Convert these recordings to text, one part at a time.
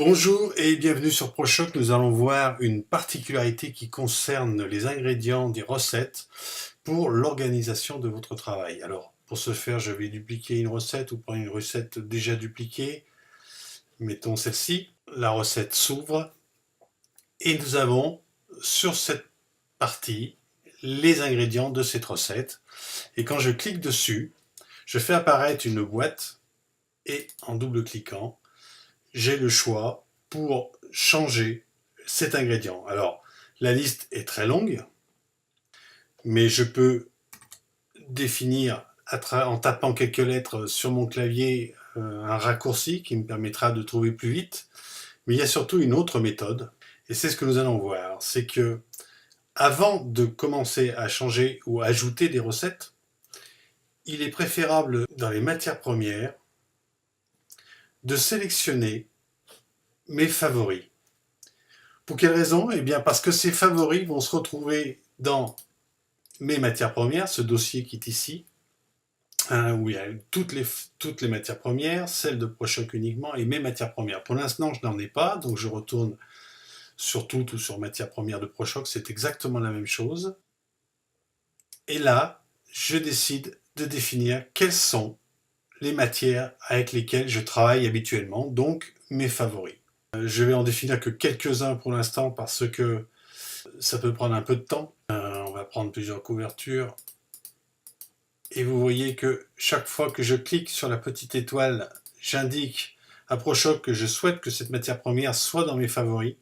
Bonjour et bienvenue sur ProChoc. Nous allons voir une particularité qui concerne les ingrédients des recettes pour l'organisation de votre travail. Alors, pour ce faire, je vais dupliquer une recette ou prendre une recette déjà dupliquée. Mettons celle-ci. La recette s'ouvre et nous avons sur cette partie les ingrédients de cette recette. Et quand je clique dessus, je fais apparaître une boîte et en double-cliquant, j'ai le choix pour changer cet ingrédient. Alors, la liste est très longue, mais je peux définir en tapant quelques lettres sur mon clavier un raccourci qui me permettra de trouver plus vite. Mais il y a surtout une autre méthode, et c'est ce que nous allons voir. C'est que avant de commencer à changer ou ajouter des recettes, il est préférable dans les matières premières de sélectionner mes favoris. Pour quelle raison? Eh bien parce que ces favoris vont se retrouver dans mes matières premières, ce dossier qui est ici, hein, où il y a toutes les matières premières, celles de ProChoc uniquement, et mes matières premières. Pour l'instant, je n'en ai pas, donc je retourne sur toutes ou sur matières premières de ProChoc, c'est exactement la même chose. Et là, je décide de définir quelles sont les matières avec lesquelles je travaille habituellement, donc mes favoris. Je vais en définir que quelques-uns pour l'instant parce que ça peut prendre un peu de temps. On va prendre plusieurs couvertures. Et vous voyez que chaque fois que je clique sur la petite étoile, j'indique à ProChoc que je souhaite que cette matière première soit dans mes favoris.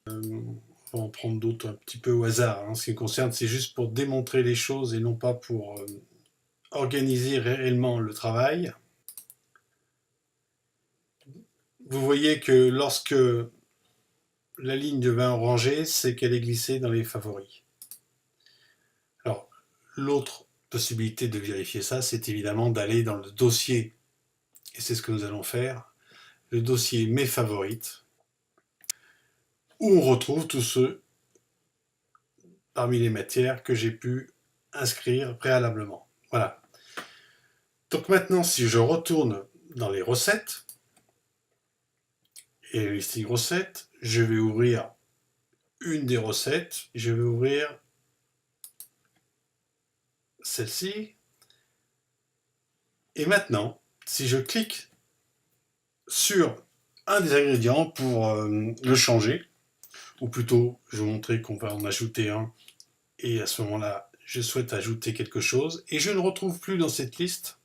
On va en prendre d'autres un petit peu au hasard. En ce qui me concerne, c'est juste pour démontrer les choses et non pas pour organiser réellement le travail. Vous voyez que lorsque la ligne devient orangée, c'est qu'elle est glissée dans les favoris. Alors, l'autre possibilité de vérifier ça, c'est évidemment d'aller dans le dossier, et c'est ce que nous allons faire, le dossier Mes favorites, où on retrouve tous ceux parmi les matières que j'ai pu inscrire préalablement. Voilà. Donc maintenant, si je retourne dans les recettes, et le listing recettes, je vais ouvrir une des recettes, je vais ouvrir celle-ci, et maintenant, si je clique sur un des ingrédients pour le changer, ou plutôt, je vais vous montrer qu'on va en ajouter un, et à ce moment-là, je souhaite ajouter quelque chose, et je ne retrouve plus dans cette liste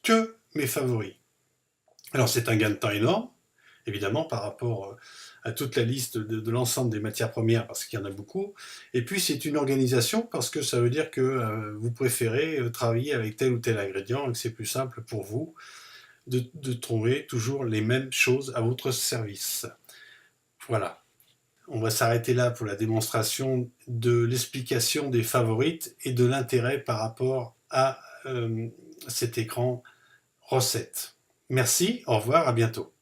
que mes favoris. Alors c'est un gain de temps énorme, évidemment, par rapport à toute la liste de l'ensemble des matières premières, parce qu'il y en a beaucoup, et puis c'est une organisation, parce que ça veut dire que vous préférez travailler avec tel ou tel ingrédient, et que c'est plus simple pour vous de trouver toujours les mêmes choses à votre service. Voilà. On va s'arrêter là pour la démonstration de l'explication des favorites et de l'intérêt par rapport à cet écran recette. Merci, au revoir, à bientôt.